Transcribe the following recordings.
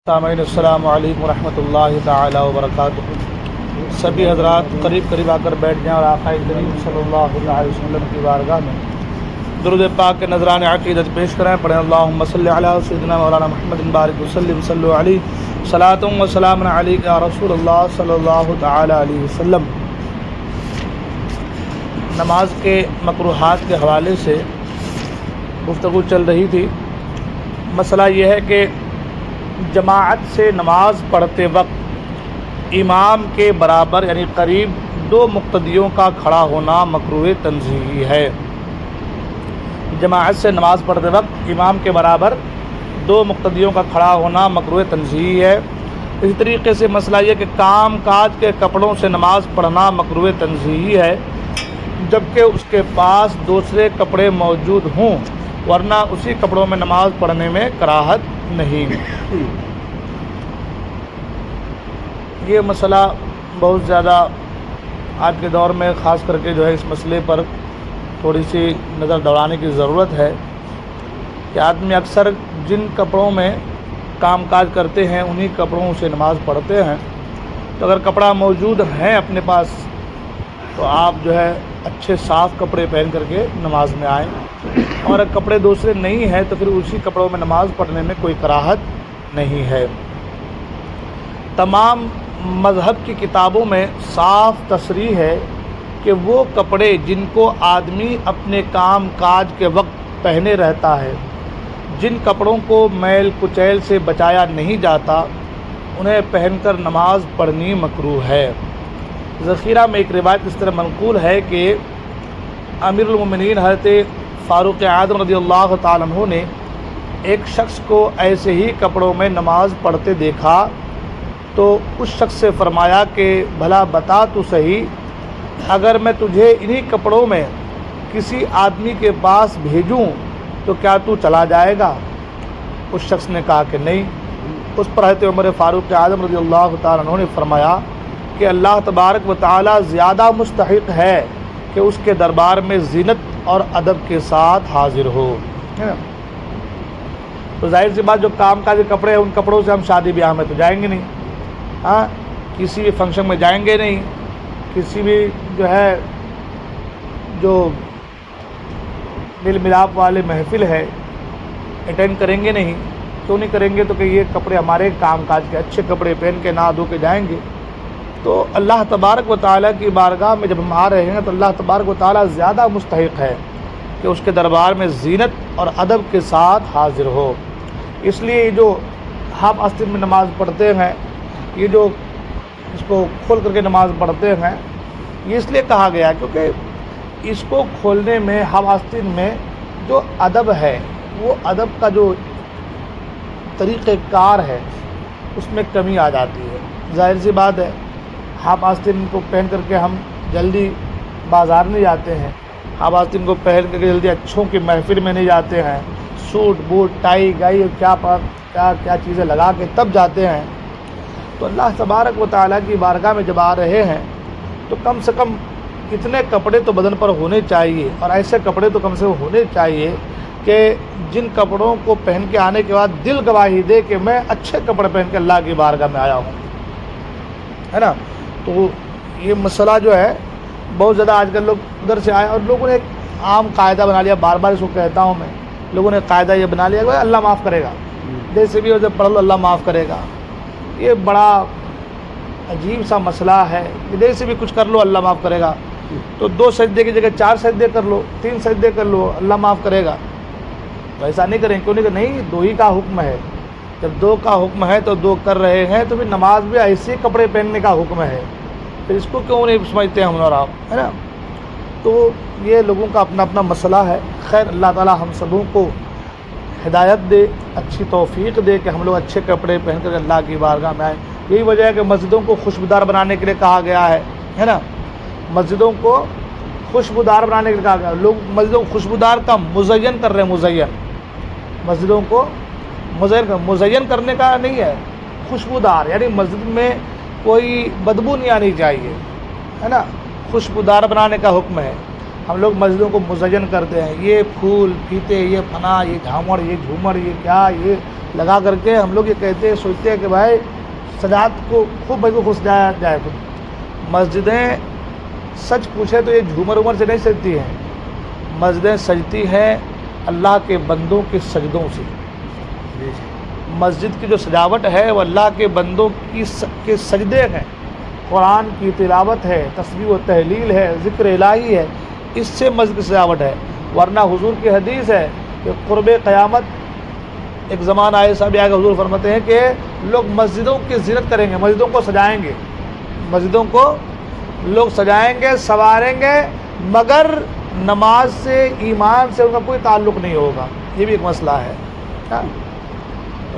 سامعین السلام علیکم ورحمۃ اللہ تعالی وبرکاتہ۔ سبھی حضرات قریب آ کر بیٹھ جائیں اور آقا کریم صلی اللہ علیہ وسلم کی بارگاہ میں درود پاک کے نذران عقیدت پیش کریں۔ پڑھیں اللہم صلی علی سیدنا مولانا محمد بارک وسلم صلو علیہ صلاۃ و سلام علیک یا رسول اللہ صلی اللہ تعالی علیہ وسلم۔ نماز کے مکروہات کے حوالے سے گفتگو چل رہی تھی۔ مسئلہ یہ ہے کہ جماعت سے نماز پڑھتے وقت امام کے برابر یعنی قریب دو مقتدیوں کا کھڑا ہونا مکروہ تنزیہی ہے۔ جماعت سے نماز پڑھتے وقت امام کے برابر دو مقتدیوں کا کھڑا ہونا مکروہ تنزیہی ہے۔ اسی طریقے سے مسئلہ یہ کہ کام کاج کے کپڑوں سے نماز پڑھنا مکروہ تنزیہی ہے، جبکہ اس کے پاس دوسرے کپڑے موجود ہوں، ورنہ اسی کپڑوں میں نماز پڑھنے میں کراہت نہیں۔ یہ مسئلہ بہت زیادہ آج کے دور میں خاص کر کے جو ہے اس مسئلے پر تھوڑی سی نظر دوڑانے کی ضرورت ہے کہ آدمی اکثر جن کپڑوں میں کام کاج کرتے ہیں انہی کپڑوں سے نماز پڑھتے ہیں، تو اگر کپڑا موجود ہے اپنے پاس تو آپ جو ہے اچھے صاف کپڑے پہن کر کے نماز میں آئیں، اور اگر کپڑے دوسرے نہیں ہیں تو پھر اسی کپڑوں میں نماز پڑھنے میں کوئی کراہت نہیں ہے۔ تمام مذہب کی کتابوں میں صاف تصریح ہے کہ وہ کپڑے جن کو آدمی اپنے کام کاج کے وقت پہنے رہتا ہے، جن کپڑوں کو میل کچیل سے بچایا نہیں جاتا، انہیں پہن کر نماز پڑھنی مکروہ ہے۔ ذخیرہ میں ایک روایت اس طرح منقول ہے کہ امیر المومنین حضرت فاروق اعظم رضی اللہ تعالیٰ عنہ نے ایک شخص کو ایسے ہی کپڑوں میں نماز پڑھتے دیکھا تو اس شخص سے فرمایا کہ بھلا بتا تو صحیح، اگر میں تجھے انہی کپڑوں میں کسی آدمی کے پاس بھیجوں تو کیا تو چلا جائے گا؟ اس شخص نے کہا کہ نہیں۔ اس پر حضرت عمر فاروق اعظم رضی اللہ تعالیٰ عنہ نے فرمایا کہ اللہ تبارک و تعالی زیادہ مستحق ہے کہ اس کے دربار میں زینت اور ادب کے ساتھ حاضر ہو۔ تو ظاہر سی بات جو کام کاج کے کپڑے ہیں ان کپڑوں سے ہم شادی بیاہ میں تو جائیں گے نہیں، ہاں کسی بھی فنکشن میں جائیں گے نہیں، کسی بھی جو ہے جو مل ملاپ والے محفل ہے اٹینڈ کریں گے نہیں۔ کیوں نہیں کریں گے؟ تو کہ یہ کپڑے ہمارے کام کاج کے اچھے کپڑے پہن کے نہا دھو کے جائیں گے۔ تو اللہ تبارک و تعالیٰ کی بارگاہ میں جب ہم آ رہے ہیں تو اللہ تبارک و تعالیٰ زیادہ مستحق ہے کہ اس کے دربار میں زینت اور ادب کے ساتھ حاضر ہو۔ اس لیے جو ہاف آستین میں نماز پڑھتے ہیں، یہ جو اس کو کھول کر کے نماز پڑھتے ہیں، یہ اس لیے کہا گیا کیونکہ اس کو کھولنے میں ہاف آستین میں جو ادب ہے، وہ ادب کا جو طریقہ کار ہے اس میں کمی آ جاتی ہے۔ ظاہر سی بات ہے ہاف آستین کو پہن کر کے ہم جلدی بازار نہیں جاتے ہیں، ہاف آستین کو پہن کر کے جلدی اچھوں کی محفل میں نہیں جاتے ہیں، سوٹ بوٹ ٹائی گائی کیا چیزیں لگا کے تب جاتے ہیں۔ تو اللہ تبارک و تعالیٰ کی بارگاہ میں جب آ رہے ہیں تو کم سے کم اتنے کپڑے تو بدن پر ہونے چاہیے، اور ایسے کپڑے تو کم سے کم ہونے چاہیے کہ جن کپڑوں کو پہن کے آنے کے بعد دل گواہی دے کہ میں اچھے کپڑے پہن کے اللہ کی بارگاہ میں آیا ہوں، ہے نا۔ تو یہ مسئلہ جو ہے بہت زیادہ آج کل لوگ ادھر سے آئے، اور لوگوں نے ایک عام قاعدہ بنا لیا، بار بار اس کو کہتا ہوں میں، لوگوں نے قاعدہ یہ بنا لیا کہ اللہ معاف کرے گا، جیسے بھی ہو جب پڑھ لو اللہ معاف کرے گا۔ یہ بڑا عجیب سا مسئلہ ہے کہ جیسے بھی کچھ کر لو اللہ معاف کرے گا، تو 2 سجدے کی جگہ 4 سجدے کر لو، 3 سجدے کر لو، اللہ معاف کرے گا۔ تو ایسا نہیں کریں، کیوں نہیں کہ نہیں، 2 ہی کا حکم ہے۔ جب 2 کا حکم ہے تو 2 کر رہے ہیں تو پھر نماز بھی ایسے کپڑے پہننے کا حکم ہے، پھر اس کو کیوں نہیں سمجھتے ہم اور آپ، ہے نا۔ تو یہ لوگوں کا اپنا اپنا مسئلہ ہے۔ خیر اللہ تعالی ہم سبوں کو ہدایت دے، اچھی توفیق دے کہ ہم لوگ اچھے کپڑے پہن کر اللہ کی بارگاہ میں آئیں۔ یہی وجہ ہے کہ مسجدوں کو خوشبودار بنانے کے لیے کہا گیا ہے نا، مسجدوں کو خوشبودار بنانے کے لیے کہا گیا۔ لوگ مسجدوں کو خوشبودار کا مزین کر رہے ہیں، مزین مسجدوں کو مزین کرنے کا نہیں ہے، خوشبودار یعنی مسجد میں کوئی بدبو نہیں آنی چاہیے، ہے نا، خوشبودار بنانے کا حکم ہے۔ ہم لوگ مسجدوں کو مزین کرتے ہیں، یہ پھول پھیتے، یہ فنا، یہ جھامڑ، یہ جھومر، یہ کیا، یہ لگا کر کے ہم لوگ یہ کہتے ہیں، سوچتے ہیں کہ بھائی سجاعت کو خوب سجایا جائے. مسجدیں سچ پوچھے تو یہ جھومر عمر سے نہیں سجتی ہیں، مسجدیں سجتی ہیں اللہ کے بندوں کے سجدوں سے. مسجد کی جو سجاوٹ ہے وہ اللہ کے بندوں کے سجدے ہیں، قرآن کی تلاوت ہے، تسبیح و تحلیل ہے، ذکر الہی ہے، اس سے مسجد کی سجاوٹ ہے. ورنہ حضور کی حدیث ہے کہ قرب قیامت ایک زمانہ ایسا بھی آئے گا، حضور فرماتے ہیں کہ لوگ مسجدوں کی زینت کریں گے، مسجدوں کو سجائیں گے، مسجدوں کو لوگ سجائیں گے، سنواریں گے، مگر نماز سے، ایمان سے ان کا کوئی تعلق نہیں ہوگا. یہ بھی ایک مسئلہ ہے.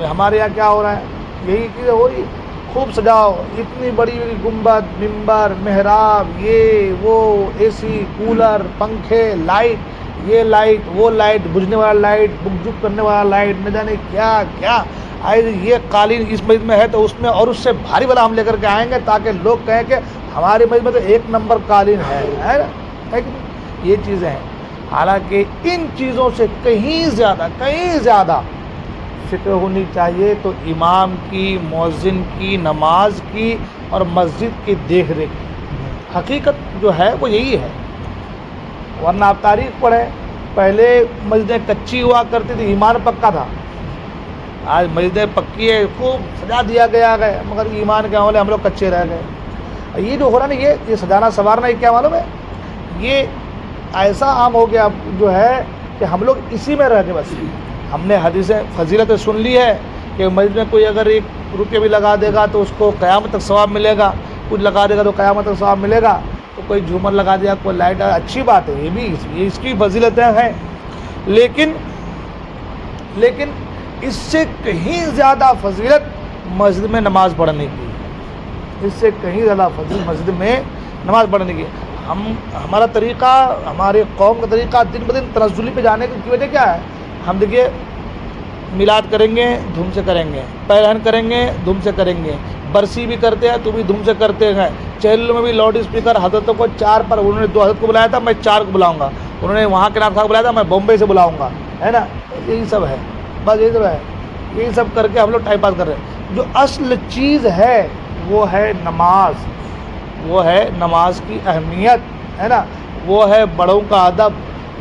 ہمارے یہاں کیا ہو رہا ہے؟ یہی چیز ہو رہی، خوب سجاؤ، اتنی بڑی بڑی گنبد، ممبر، محراب، یہ وہ، اے سی، کولر، پنکھے، لائٹ، یہ لائٹ، وہ لائٹ، بجھنے والا لائٹ، بک جک کرنے والا لائٹ، نہ جانے کیا کیا. یہ قالین اس مسجد میں ہے تو اس میں اور اس سے بھاری والا ہم لے کر کے آئیں گے تاکہ لوگ کہیں کہ ہماری مسجد میں تو ایک نمبر قالین ہے نا. یہ چیزیں ہیں. حالانکہ ان چیزوں سے کہیں زیادہ فکر ہونی چاہیے تو امام کی، مؤذن کی، نماز کی اور مسجد کی دیکھ ریکھ. حقیقت جو ہے وہ یہی ہے. ورنہ آپ تاریخ پڑھیں، پہلے مسجدیں کچی ہوا کرتی تھی، ایمان پکا تھا. آج مسجدیں پکی ہے، خوب سجا دیا گیا ہے، مگر ایمان کے معاملے ہم لوگ کچے رہ گئے. یہ جو ہو رہا نا، یہ سجانا سنوارنا، یہ کیا معلوم ہے، یہ ایسا عام ہو گیا جو ہے کہ ہم لوگ اسی میں رہ گئے. بس ہم نے حدیث فضیلت سن لی ہے کہ مسجد میں کوئی اگر 1 روپیہ بھی لگا دے گا تو اس کو قیامت تک ثواب ملے گا، کچھ لگا دے گا تو قیامت تک ثواب ملے گا. تو کوئی جھومر لگا دیا، کوئی لائٹ، اچھی بات ہے، یہ بھی اس کی فضیلتیں ہیں. لیکن اس سے کہیں زیادہ فضیلت مسجد میں نماز پڑھنے کی، اس سے کہیں زیادہ فضیلت مسجد میں نماز پڑھنے کی. ہمارا طریقہ، ہمارے قوم کا طریقہ دن بدن تنزلی پہ جانے کی وجہ کیا ہے؟ ہم دیکھیے میلاد کریں گے، دھوم سے کریں گے، پیرہن کریں گے، دھوم سے کریں گے، برسی بھی کرتے ہیں تو بھی دھوم سے کرتے ہیں. چہلوں میں بھی لاؤڈ اسپیکر حضرتوں کو 4 پر، انہوں نے 2 حضرت کو بلایا تھا، میں 4 کو بلاؤں گا. انہوں نے وہاں کے نام صاحب بلایا تھا، میں بمبئی سے بلاؤں گا، ہے نا. یہی سب ہے، بس یہی سب ہے. یہی سب کر کے ہم لوگ ٹائم پاس کر رہے ہیں. جو اصل چیز ہے وہ ہے نماز، وہ ہے نماز کی اہمیت، ہے نا. وہ ہے بڑوں کا ادب،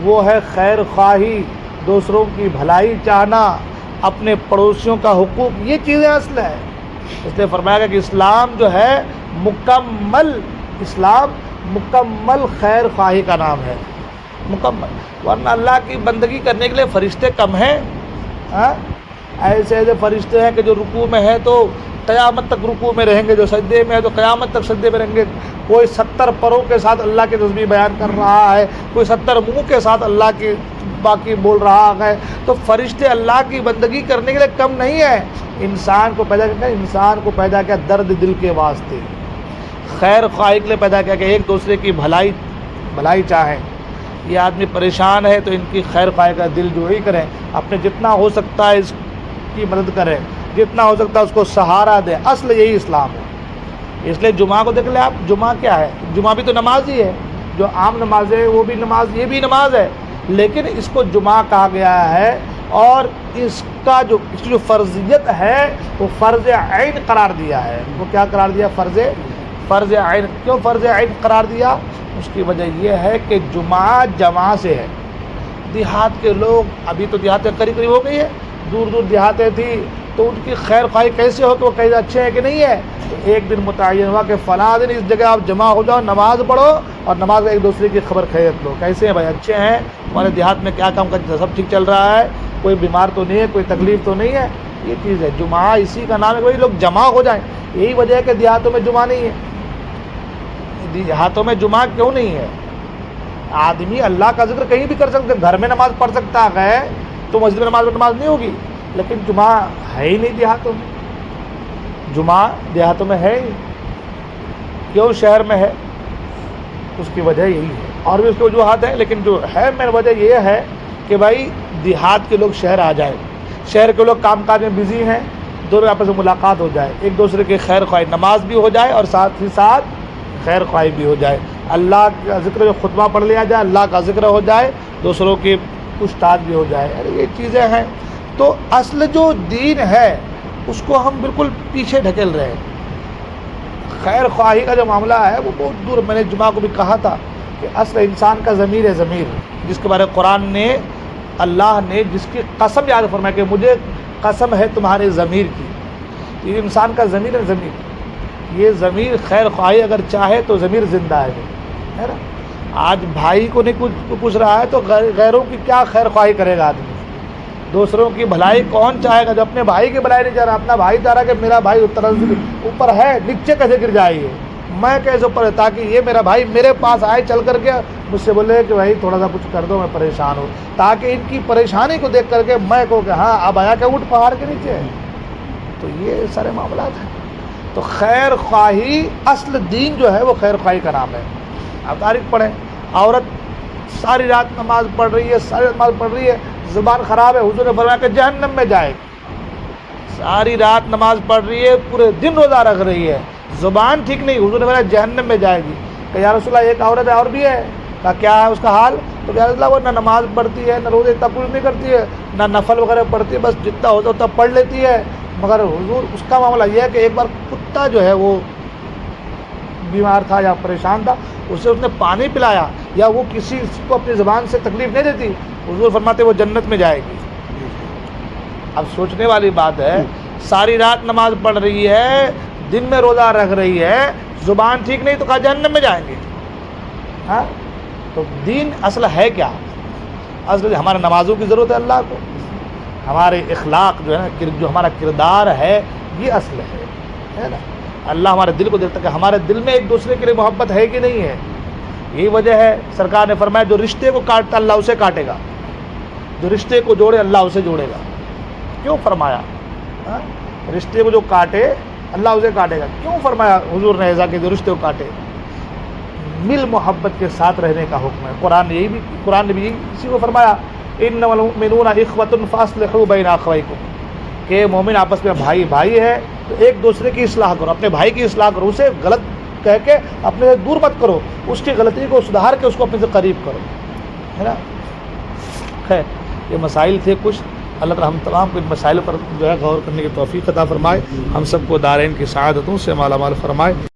وہ ہے خیر خواہی، دوسروں کی بھلائی چاہنا، اپنے پڑوسیوں کا حقوق. یہ چیزیں اصل ہے. اس لیے فرمایا گیا کہ اسلام جو ہے مکمل خیر خواہی کا نام ہے، مکمل. ورنہ اللہ کی بندگی کرنے کے لیے فرشتے کم ہیں. ایسے فرشتے ہیں کہ جو رکوع میں ہیں تو قیامت تک رکوع میں رہیں گے، جو سجدے میں ہے تو قیامت تک سجدے میں رہیں گے. کوئی 70 پروں کے ساتھ اللہ کی تسبیح بیان کر رہا ہے، کوئی 70 منہ کے ساتھ اللہ کی باقی بول رہا ہے. تو فرشتے اللہ کی بندگی کرنے کے لیے کم نہیں ہے. انسان کو پیدا کیا درد دل کے واسطے، خیر خواہی کے لیے پیدا کیا کہ ایک دوسرے کی بھلائی چاہیں. یہ آدمی پریشان ہے تو ان کی خیر خواہی کا دل جوئی کریں، اپنے جتنا ہو سکتا ہے اس کی مدد کریں، جتنا ہو سکتا ہے اس کو سہارا دیں. اصل یہی اسلام ہے. اس لیے جمعہ کو دیکھ لیں آپ، جمعہ کیا ہے؟ جمعہ بھی تو نماز ہی ہے. جو عام نماز ہے وہ بھی نماز، یہ بھی نماز ہے، لیکن اس کو جمعہ کہا گیا ہے. اور اس کی جو فرضیت ہے وہ فرض عین قرار دیا ہے. وہ کیا قرار دیا؟ فرض عین. کیوں فرض عین قرار دیا؟ اس کی وجہ یہ ہے کہ جمعہ جماع سے ہے. دیہات کے لوگ، ابھی تو دیہاتیں قریب ہو گئی ہے، دور دور دیہاتیں تھیں تو ان کی خیر خواہی کیسے ہو کہ وہ کہیں اچھے ہیں کہ نہیں ہے. تو ایک دن متعین ہوا کہ فلاں دن اس جگہ آپ جمع ہو جاؤ، نماز پڑھو اور نماز میں ایک دوسرے کی خبر خیریت لو. کیسے ہیں بھائی؟ اچھے ہیں؟ ہمارے دیہات میں کیا کام کرتے ہیں؟ سب ٹھیک چل رہا ہے؟ کوئی بیمار تو نہیں ہے؟ کوئی تکلیف تو نہیں ہے؟ یہ چیز ہے. جمعہ اسی کا نام ہے کہ بھائی لوگ جمع ہو جائیں. یہی وجہ ہے کہ دیہاتوں میں جمعہ نہیں ہے. دیہاتوں میں جمعہ کیوں نہیں ہے؟ آدمی اللہ کا ذکر کہیں بھی کر سکتے، گھر میں نماز پڑھ سکتا ہے تو مسجد میں نماز نہیں ہوگی. لیکن جمعہ ہے ہی نہیں دیہاتوں میں. جمعہ دیہاتوں میں ہے ہی. کیوں شہر میں ہے؟ اس کی وجہ یہی ہے. اور بھی اس کی وجوہات ہیں، لیکن جو ہے مین وجہ یہ ہے کہ بھائی دیہات کے لوگ شہر آ جائیں. شہر کے لوگ کام کاج میں بزی ہیں، دونوں آپس میں ملاقات ہو جائے، ایک دوسرے کی خیر خواہی، نماز بھی ہو جائے اور ساتھ ہی ساتھ خیر خواہی بھی ہو جائے. اللہ کا ذکر جو خطبہ پڑھ لیا جائے، اللہ کا ذکر ہو جائے، دوسروں کی پوچھتاچھ بھی ہو جائے، یہ چیزیں ہیں۔ تو اصل جو دین ہے اس کو ہم بالکل پیچھے ڈھکیل رہے ہیں۔ خیر خواہی کا جو معاملہ ہے وہ بہت دور، میں نے جمعہ کو بھی کہا تھا کہ اصل انسان کا ضمیر ہے، ضمیر جس کے بارے قرآن نے، اللہ نے جس کی قسم یاد فرمایا کہ مجھے قسم ہے تمہارے ضمیر کی، یہ انسان کا ضمیر ہے، ضمیر، یہ ضمیر خیر خواہی اگر چاہے تو ضمیر زندہ ہے نا۔ آج بھائی کو نہیں کچھ پوچھ رہا ہے تو غیروں کی کیا خیر خواہی کرے گا آدمی؟ دوسروں کی بھلائی کون چاہے گا؟ جو اپنے بھائی کی بھلائی نہیں چاہ رہا، اپنا بھائی چاہ رہا کہ میرا بھائی اوپر ہے، نیچے کیسے گر جائے گی، میں کیسے اوپر ہے، تاکہ یہ میرا بھائی میرے پاس آئے چل کر کے مجھ سے بولے کہ بھائی تھوڑا سا کچھ کر دو، میں پریشان ہوں، تاکہ ان کی پریشانی کو دیکھ کر کے میں کہوں کہ ہاں اب آیا کہ اٹھ پہاڑ کے نیچے۔ تو یہ سارے معاملات ہیں۔ تو خیر خواہی، اصل دین جو ہے وہ خیر خواہی کا نام ہے۔ آپ تاریخ پڑھیں، عورت ساری رات نماز پڑھ رہی ہے، ساری نماز پڑھ رہی ہے، زبان خراب ہے، حضور نے فرمایا کہ جہنم میں جائے گی۔ ساری رات نماز پڑھ رہی ہے، پورے دن روزہ رکھ رہی ہے، زبان ٹھیک نہیں، حضور نے فرمایا جہنم میں جائے گی۔ کہ یا رسول اللہ ایک عورت ہے اور بھی ہے، کہا کیا ہے اس کا حال؟ تو یا رسول اللہ وہ نہ نماز پڑھتی ہے، نہ روزے اتنا کچھ نہیں کرتی ہے، نہ نفل وغیرہ پڑھتی ہے، بس جتنا ہوتا اتنا پڑھ لیتی ہے، مگر حضور اس کا معاملہ یہ ہے کہ ایک بار کتا جو ہے وہ بیمار تھا یا پریشان تھا، اسے اس نے پانی پلایا یا وہ کسی کو اپنی زبان سے تکلیف نہیں دیتی، حضور فرماتے وہ جنت میں جائے گی۔ اب سوچنے والی بات ہے، ساری رات نماز پڑھ رہی ہے، دن میں روزہ رکھ رہی ہے، زبان ٹھیک نہیں تو کہا جہنم میں جائیں گے۔ ہاں تو دین اصل ہے کیا؟ اصل ہمارے نمازوں کی ضرورت ہے اللہ کو، ہمارے اخلاق جو ہے نا، جو ہمارا کردار ہے یہ اصل ہے نا۔ اللہ ہمارے دل کو دیکھتا ہے کہ ہمارے دل میں ایک دوسرے کے لیے محبت ہے کہ نہیں ہے۔ یہی وجہ ہے سرکار نے فرمایا جو رشتے کو کاٹتا اللہ اسے کاٹے گا، جو رشتے کو جوڑے اللہ اسے جوڑے گا۔ کیوں فرمایا؟ رشتے کو جو کاٹے اللہ اسے کاٹے گا، کیوں فرمایا حضور نے ایسا کہ جو رشتے کو کاٹے؟ مل محبت کے ساتھ رہنے کا حکم ہے۔ قرآن نے بھی اسی کو فرمایا، انما المؤمنون اخوۃ فاصلحوا بین اخویکم، کہ مومن آپس میں بھائی ہے تو ایک دوسرے کی اصلاح کرو، اپنے بھائی کی اصلاح کرو، اسے غلط کہہ کے اپنے سے دور مت کرو، اس کی غلطی کو سدھار کے اس کو اپنے سے قریب کرو، ہے نا۔ خیر یہ مسائل تھے کچھ، اللہ تعالیٰ ہم تمام کو ان مسائل پر جو ہے غور کرنے کی توفیق عطا فرمائے، ہم سب کو دارین کی سعادتوں سے مالا مال فرمائے۔